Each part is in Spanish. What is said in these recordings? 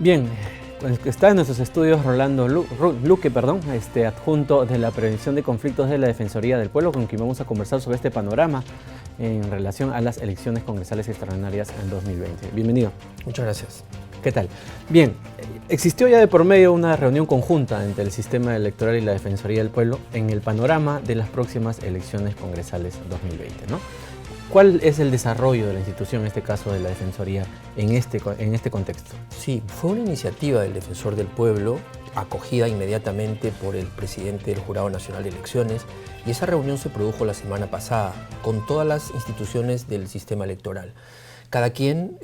Bien, pues está en nuestros estudios Rolando Luque, adjunto de la Prevención de Conflictos de la Defensoría del Pueblo, con quien vamos a conversar sobre este panorama en relación a las elecciones congresales extraordinarias en 2020. Bienvenido. Muchas gracias. ¿Qué tal? Bien, existió ya de por medio una reunión conjunta entre el sistema electoral y la Defensoría del Pueblo en el panorama de las próximas elecciones congresales 2020, ¿no? ¿Cuál es el desarrollo de la institución, en este caso de la Defensoría, en este contexto? Sí, fue una iniciativa del Defensor del Pueblo, acogida inmediatamente por el presidente del Jurado Nacional de Elecciones, y esa reunión se produjo la semana pasada con todas las instituciones del sistema electoral. Cada quien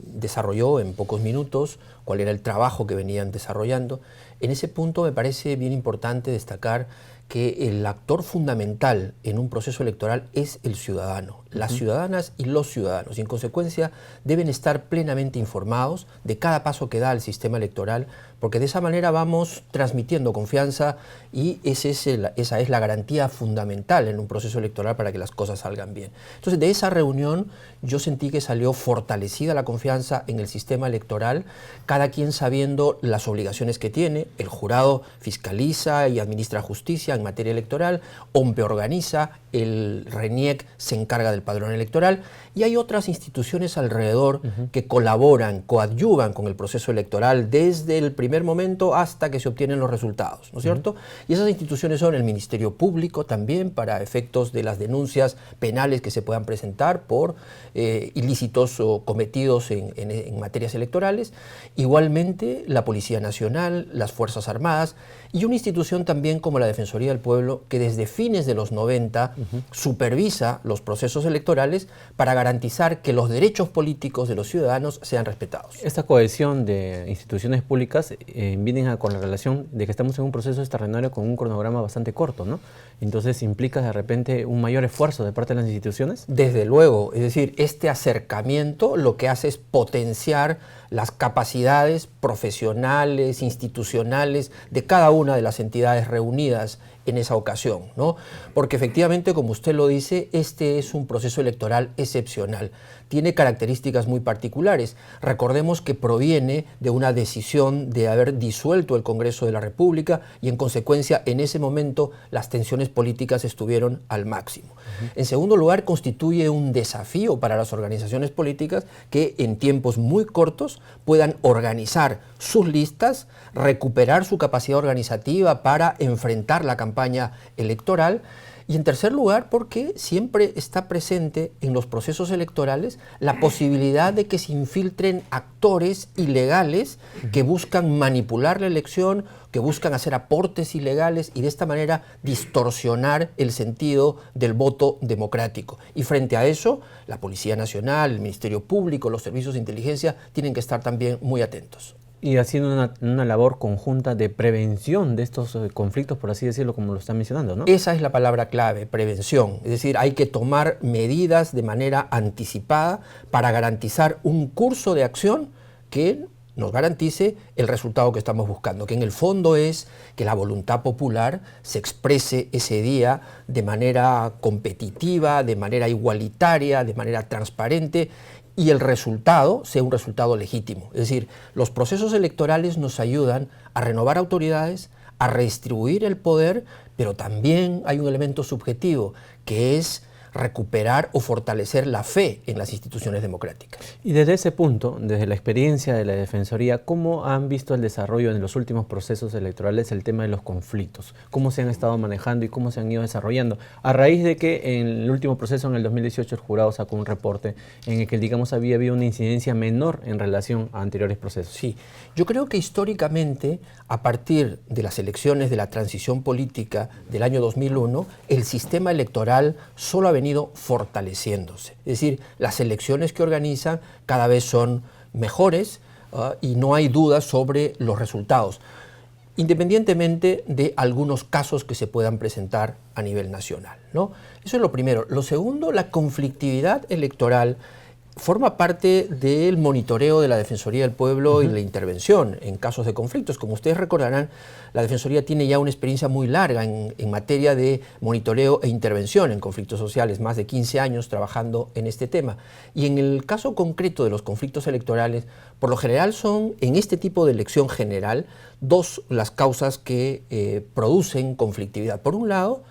desarrolló en pocos minutos cuál era el trabajo que venían desarrollando. En ese punto me parece bien importante destacar que el actor fundamental en un proceso electoral es el ciudadano, las ciudadanas y los ciudadanos, y en consecuencia deben estar plenamente informados de cada paso que da el sistema electoral, porque de esa manera vamos transmitiendo confianza y esa es la garantía fundamental en un proceso electoral para que las cosas salgan bien. Entonces, de esa reunión yo sentí que salió fortalecida la confianza en el sistema electoral, cada quien sabiendo las obligaciones que tiene. El jurado fiscaliza y administra justicia en materia electoral, OMPE organiza, el RENIEC se encarga del padrón electoral, y hay otras instituciones alrededor que colaboran, coadyuvan con el proceso electoral desde el primer momento hasta que se obtienen los resultados, ¿no es cierto? Y esas instituciones son el Ministerio Público también, para efectos de las denuncias penales que se puedan presentar por ilícitos o cometidos en materias electorales, igualmente la Policía Nacional, las Fuerzas Armadas, y una institución también como la Defensoría del Pueblo, que desde fines de los 90 supervisa los procesos electorales para garantizar que los derechos políticos de los ciudadanos sean respetados. Esta cohesión de instituciones públicas viene con la relación de que estamos en un proceso extraordinario con un cronograma bastante corto, ¿no? Entonces, ¿implica de repente un mayor esfuerzo de parte de las instituciones? Desde luego, es decir, este acercamiento lo que hace es potenciar las capacidades profesionales, institucionales de cada una de las entidades reunidas en esa ocasión, ¿no? Porque efectivamente, como usted lo dice, este es un proceso electoral excepcional. Tiene características muy particulares. Recordemos que proviene de una decisión de haber disuelto el Congreso de la República y, en consecuencia, en ese momento las tensiones políticas estuvieron al máximo. En segundo lugar, constituye un desafío para las organizaciones políticas que en tiempos muy cortos puedan organizar sus listas, recuperar su capacidad organizativa para enfrentar la campaña electoral. Y en tercer lugar, porque siempre está presente en los procesos electorales la posibilidad de que se infiltren actores ilegales que buscan manipular la elección, que buscan hacer aportes ilegales y de esta manera distorsionar el sentido del voto democrático. Y frente a eso, la Policía Nacional, el Ministerio Público, los servicios de inteligencia tienen que estar también muy atentos. Y haciendo una labor conjunta de prevención de estos conflictos, por así decirlo, como lo están mencionando, ¿no? Esa es la palabra clave, prevención. Es decir, hay que tomar medidas de manera anticipada para garantizar un curso de acción que nos garantice el resultado que estamos buscando, que en el fondo es que la voluntad popular se exprese ese día de manera competitiva, de manera igualitaria, de manera transparente, y el resultado sea un resultado legítimo. Es decir, los procesos electorales nos ayudan a renovar autoridades, a redistribuir el poder, pero también hay un elemento subjetivo, que es recuperar o fortalecer la fe en las instituciones democráticas. Y desde ese punto, desde la experiencia de la Defensoría, ¿cómo han visto el desarrollo en los últimos procesos electorales el tema de los conflictos? ¿Cómo se han estado manejando y cómo se han ido desarrollando? A raíz de que en el último proceso, en el 2018, el jurado sacó un reporte en el que, digamos, había habido una incidencia menor en relación a anteriores procesos. Sí, yo creo que históricamente, a partir de las elecciones de la transición política del año 2001, el sistema electoral solo ha venido fortaleciéndose. Es decir, las elecciones que organizan cada vez son mejores y no hay dudas sobre los resultados, independientemente de algunos casos que se puedan presentar a nivel nacional, ¿no? Eso es lo primero. Lo segundo, la conflictividad electoral forma parte del monitoreo de la Defensoría del Pueblo y la intervención en casos de conflictos. Como ustedes recordarán, la Defensoría tiene ya una experiencia muy larga en materia de monitoreo e intervención en conflictos sociales, más de 15 años trabajando en este tema. Y en el caso concreto de los conflictos electorales, por lo general son, en este tipo de elección general, dos las causas que producen conflictividad. Por un lado,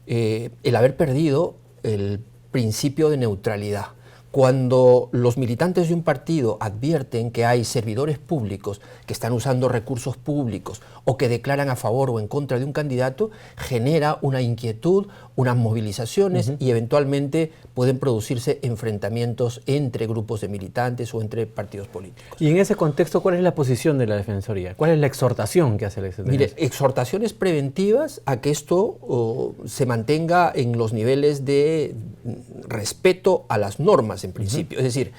el haber perdido el principio de neutralidad. Cuando los militantes de un partido advierten que hay servidores públicos que están usando recursos públicos o que declaran a favor o en contra de un candidato, genera una inquietud, unas movilizaciones y eventualmente pueden producirse enfrentamientos entre grupos de militantes o entre partidos políticos. Y en ese contexto, ¿cuál es la posición de la Defensoría? ¿Cuál es la exhortación que hace la Defensoría? Mire, exhortaciones preventivas a que esto se mantenga en los niveles de respeto a las normas en principio. Es decir,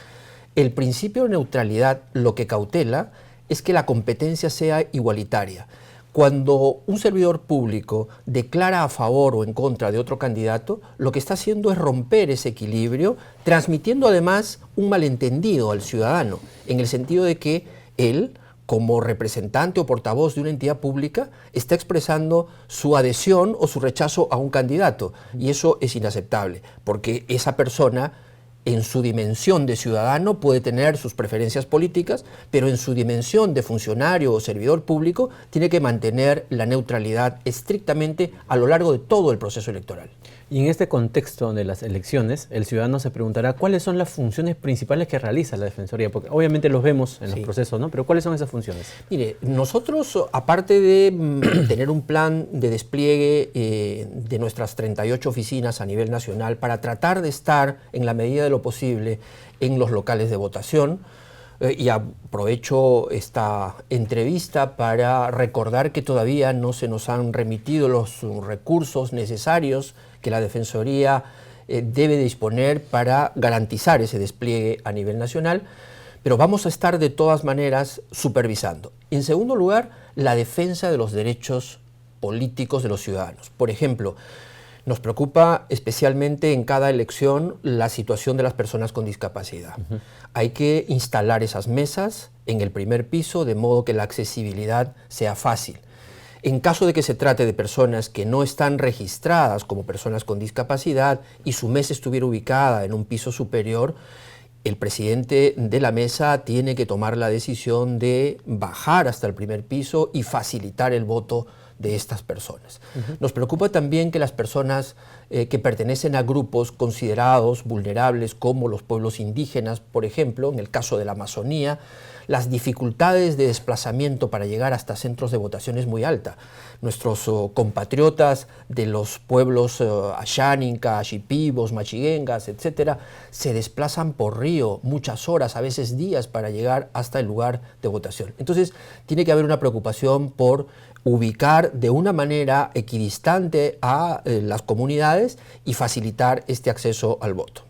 el principio de neutralidad lo que cautela es que la competencia sea igualitaria. Cuando un servidor público declara a favor o en contra de otro candidato, lo que está haciendo es romper ese equilibrio, transmitiendo además un malentendido al ciudadano, en el sentido de que él, como representante o portavoz de una entidad pública, está expresando su adhesión o su rechazo a un candidato. Y eso es inaceptable, porque esa persona, en su dimensión de ciudadano, puede tener sus preferencias políticas, pero en su dimensión de funcionario o servidor público tiene que mantener la neutralidad estrictamente a lo largo de todo el proceso electoral. Y en este contexto de las elecciones, el ciudadano se preguntará cuáles son las funciones principales que realiza la Defensoría, porque obviamente los vemos en los procesos, ¿no? Pero ¿cuáles son esas funciones? Mire, nosotros, aparte de tener un plan de despliegue de nuestras 38 oficinas a nivel nacional para tratar de estar en la medida de lo posible en los locales de votación, y aprovecho esta entrevista para recordar que todavía no se nos han remitido los recursos necesarios que la Defensoría debe disponer para garantizar ese despliegue a nivel nacional, pero vamos a estar de todas maneras supervisando. En segundo lugar, la defensa de los derechos políticos de los ciudadanos. Por ejemplo, nos preocupa especialmente en cada elección la situación de las personas con discapacidad. Hay que instalar esas mesas en el primer piso de modo que la accesibilidad sea fácil. En caso de que se trate de personas que no están registradas como personas con discapacidad y su mesa estuviera ubicada en un piso superior, el presidente de la mesa tiene que tomar la decisión de bajar hasta el primer piso y facilitar el voto de estas personas. Nos preocupa también que las personas que pertenecen a grupos considerados vulnerables como los pueblos indígenas, por ejemplo, en el caso de la Amazonía, las dificultades de desplazamiento para llegar hasta centros de votación es muy alta. Nuestros compatriotas de los pueblos Asháninka, Ashipibos, Machiguengas, etcétera, se desplazan por río muchas horas, a veces días, para llegar hasta el lugar de votación. Entonces, tiene que haber una preocupación por ubicar de una manera equidistante a las comunidades y facilitar este acceso al voto.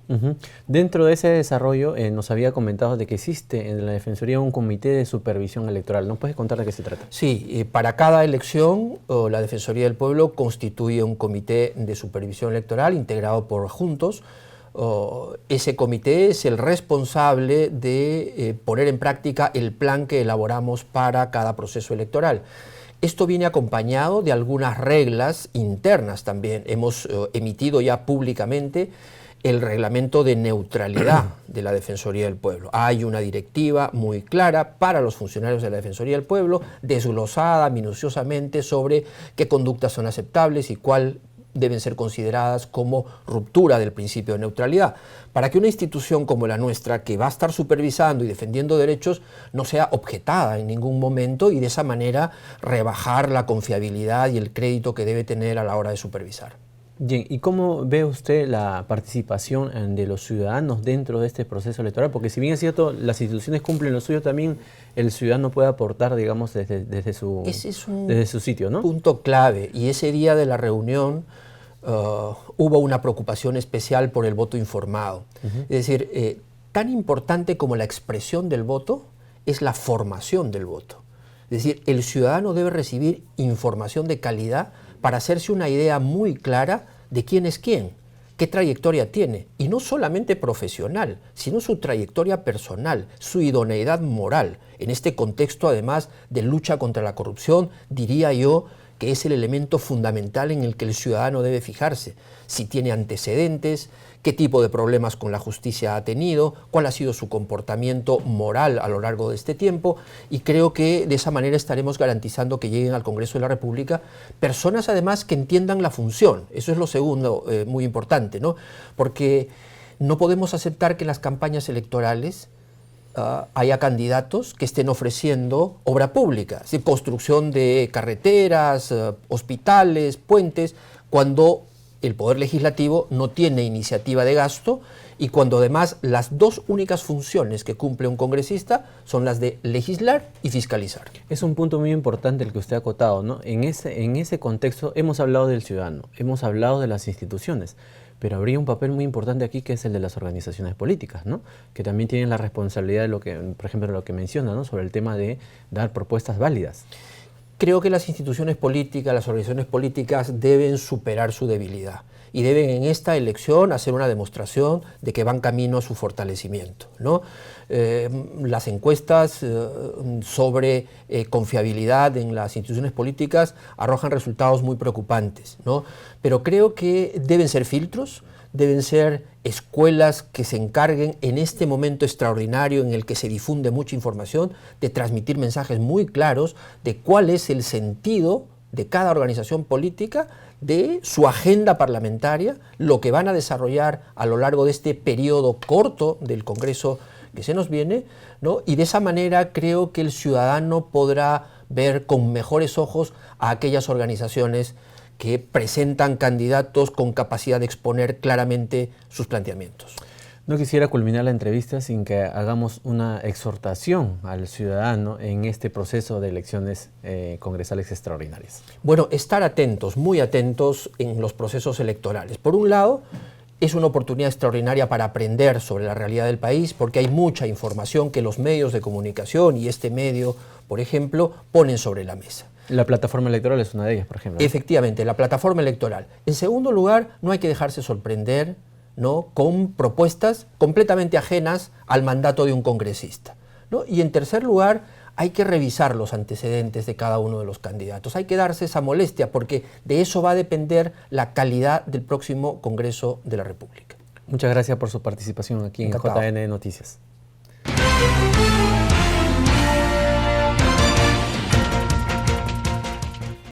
Dentro de ese desarrollo nos había comentado de que existe en la Defensoría un comité de supervisión electoral. ¿Nos puedes contar de qué se trata? Sí, para cada elección la Defensoría del Pueblo constituye un comité de supervisión electoral integrado por juntos. Ese comité es el responsable de poner en práctica el plan que elaboramos para cada proceso electoral. Esto viene acompañado de algunas reglas internas también. Hemos emitido ya públicamente el reglamento de neutralidad de la Defensoría del Pueblo. Hay una directiva muy clara para los funcionarios de la Defensoría del Pueblo, desglosada minuciosamente sobre qué conductas son aceptables y cuál deben ser consideradas como ruptura del principio de neutralidad, para que una institución como la nuestra, que va a estar supervisando y defendiendo derechos, no sea objetada en ningún momento y de esa manera rebajar la confiabilidad y el crédito que debe tener a la hora de supervisar. Bien, ¿y cómo ve usted la participación de los ciudadanos dentro de este proceso electoral? Porque si bien es cierto, las instituciones cumplen lo suyo, también el ciudadano puede aportar, digamos, desde su sitio, ¿no? Punto clave, y ese día de la reunión hubo una preocupación especial por el voto informado. Es decir, tan importante como la expresión del voto es la formación del voto. Es decir, el ciudadano debe recibir información de calidad para hacerse una idea muy clara de quién es quién, qué trayectoria tiene, y no solamente profesional, sino su trayectoria personal, su idoneidad moral. En este contexto, además de lucha contra la corrupción, diría yo que es el elemento fundamental en el que el ciudadano debe fijarse. Si tiene antecedentes, qué tipo de problemas con la justicia ha tenido, cuál ha sido su comportamiento moral a lo largo de este tiempo, y creo que de esa manera estaremos garantizando que lleguen al Congreso de la República personas además que entiendan la función. Eso es lo segundo muy importante, ¿no? Porque no podemos aceptar que en las campañas electorales haya candidatos que estén ofreciendo obra pública, es decir, construcción de carreteras, hospitales, puentes, cuando el Poder Legislativo no tiene iniciativa de gasto y cuando además las dos únicas funciones que cumple un congresista son las de legislar y fiscalizar. Es un punto muy importante el que usted ha acotado, ¿no? En ese contexto hemos hablado del ciudadano, hemos hablado de las instituciones, pero habría un papel muy importante aquí que es el de las organizaciones políticas, ¿no? Que también tienen la responsabilidad de lo que, por ejemplo, lo que menciona, ¿no? Sobre el tema de dar propuestas válidas. Creo que las instituciones políticas, las organizaciones políticas deben superar su debilidad y deben en esta elección hacer una demostración de que van camino a su fortalecimiento, ¿no? Las encuestas sobre confiabilidad en las instituciones políticas arrojan resultados muy preocupantes, ¿no? Pero creo que deben ser filtros, deben ser escuelas que se encarguen en este momento extraordinario en el que se difunde mucha información de transmitir mensajes muy claros de cuál es el sentido de cada organización política, de su agenda parlamentaria, lo que van a desarrollar a lo largo de este periodo corto del Congreso que se nos viene, ¿no? Y de esa manera creo que el ciudadano podrá ver con mejores ojos a aquellas organizaciones que presentan candidatos con capacidad de exponer claramente sus planteamientos. No quisiera culminar la entrevista sin que hagamos una exhortación al ciudadano en este proceso de elecciones congresales extraordinarias. Bueno, estar atentos, muy atentos en los procesos electorales. Por un lado, es una oportunidad extraordinaria para aprender sobre la realidad del país, porque hay mucha información que los medios de comunicación y este medio, por ejemplo, ponen sobre la mesa. La plataforma electoral es una de ellas, por ejemplo. Efectivamente, la plataforma electoral. En segundo lugar, no hay que dejarse sorprender, ¿no?, con propuestas completamente ajenas al mandato de un congresista, ¿no? Y en tercer lugar, hay que revisar los antecedentes de cada uno de los candidatos. Hay que darse esa molestia porque de eso va a depender la calidad del próximo Congreso de la República. Muchas gracias por su participación aquí en Encantado. JN Noticias.